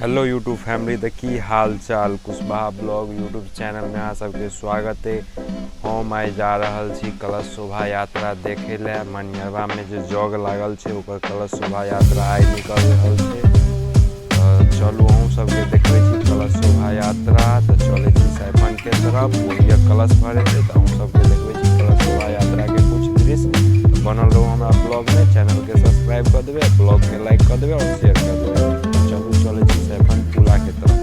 Hello YouTube family द की हाल चाल कुशवाहा ब्लॉग यूट्यूब चैनल में अहाँ सबके स्वागत है। हम आइ जा रहल छी कलश शोभा यात्रा देखे ले। मनियरवा में जो जग लागल छे ओकर कलश शोभा यात्रा आइ निकल रहल छे। चलू हम सबके देखै छी कलश शोभा यात्रा। तो चले छी सैफन के तरफ, ओहिए कलश भरे थे। तो हम सबके देखै छी कलश शोभा यात्रा के कुछ दृश्य। तो बनल रहो हमारा ब्लॉग में, चैनल के सब्सक्राइब कर देवे, ब्लॉग के लाइक कर देवे और शेयर कर देवे। चलू चले छी सैफन पुला के तरफ।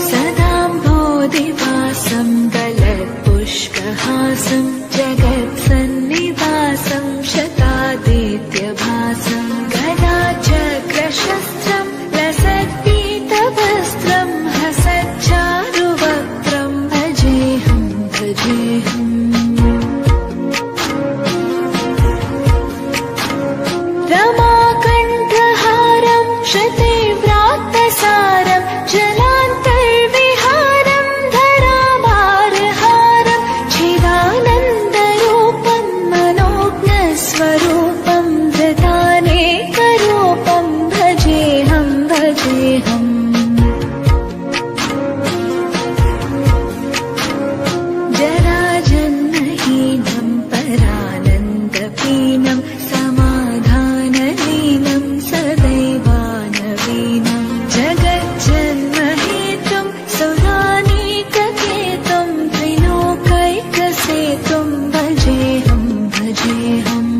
सदाम्भोधिवासं गलत्पुष्पहासं जगत्सन्निवासं शतादित्यभासं गदाचक्रशस्त्रं लसत्पीतवस्त्रं हसच्चारुवक्त्रं भजेऽहं भजेऽहम्। रमाकण्ठहारं श्रुतिव्रातसारं जलान्तर्विहारं धराभारहारं चिदानन्दरूपं मनोज्ञस्वरूपं धृतानेकरूपं भजेऽहं भजेऽहम्। जराजन्महीनं परानन्दपीनं समाधानलीनं सदैवानवीनं जगज्जन्महेतुं सुरानीककेतुं त्रिलोकैकसेतुं भजेऽहं भजेऽहम्।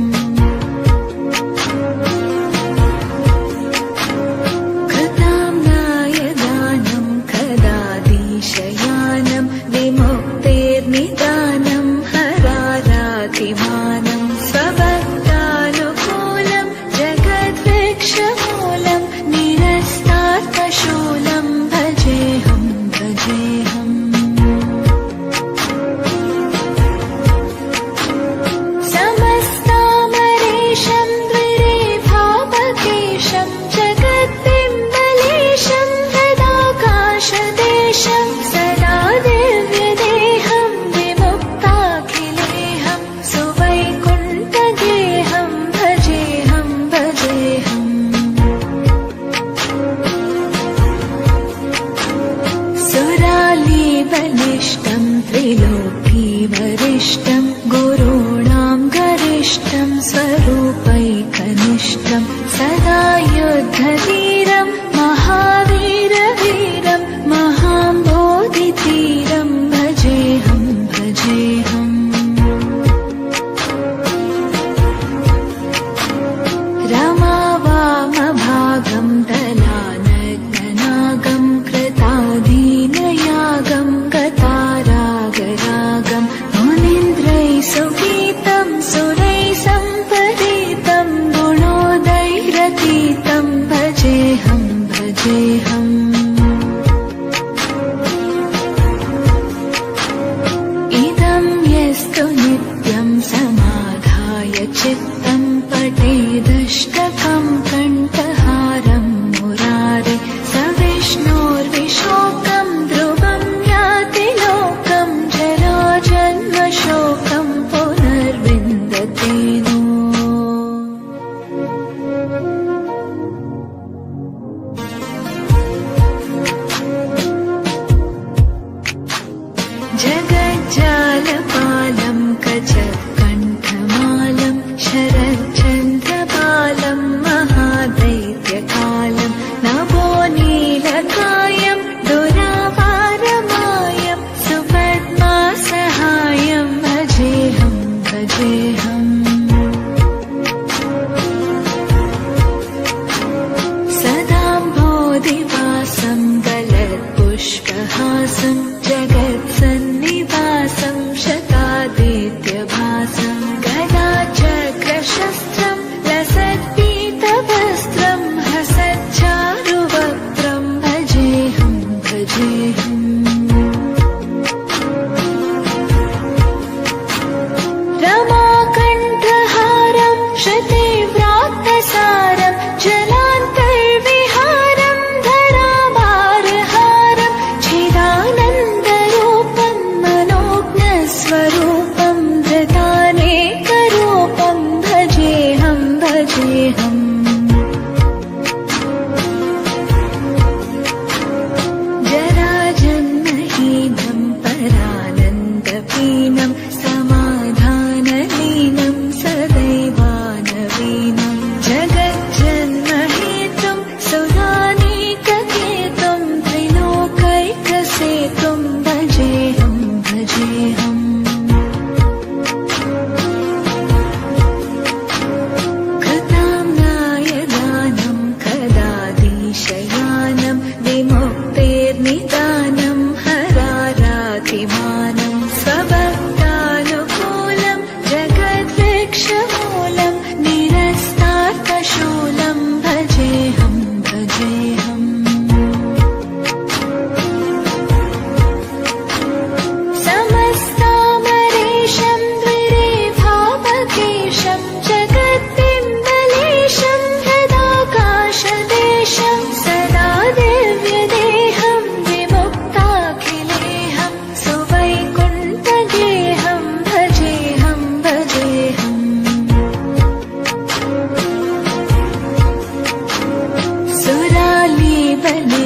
कृताम्नाय दानं कदाधीशयानं विमुक्तेर्निदानं हरारातिमानं स्वभक्तानुकूलं जगद्वृक्षमूलं निरस्तात्मशूलं भजेऽहं भजेऽहम्। समस्तामरेशं द्विरेफापकेशं जगद्बिम्बलेशं हृदाकाशदेशं सदा दिव्यदेहं विमुक्ताखिलेहं सुवैकुण्ठगेहं भजेऽहं भजेऽहम्। सुरालीबलिष्टं त्रिलोकीवरिष्ठं गुरूणां गरिष्ठं स्वरूपैकनिष्ठं सदा युद्धधीरं महावीरवीरं महाम्बोधिधीरं भजेऽहं भजेऽहम्। रमावामभागं दलानग्ननागं कृताधीनयागं गतारागरागं मुनीन्द्रैः सुगीतं सुरैः सम्परीतं गुणोदयरतीतं भजेऽहं भजेऽहम्। इदं यस्तु नित्यं समाधाय चित्तं पठेदष्टकं कण्ठहारं मुरारे स विष्णोर्विशोकं ध्रुवं याति लोकं जराजन्मशोकं पुनर्विन्दते नो। जगज्जालपालं कचकण्ठमालं शरच्चन्द्रपालं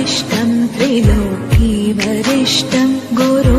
त्रिलोकी वरिष्ठं गुरु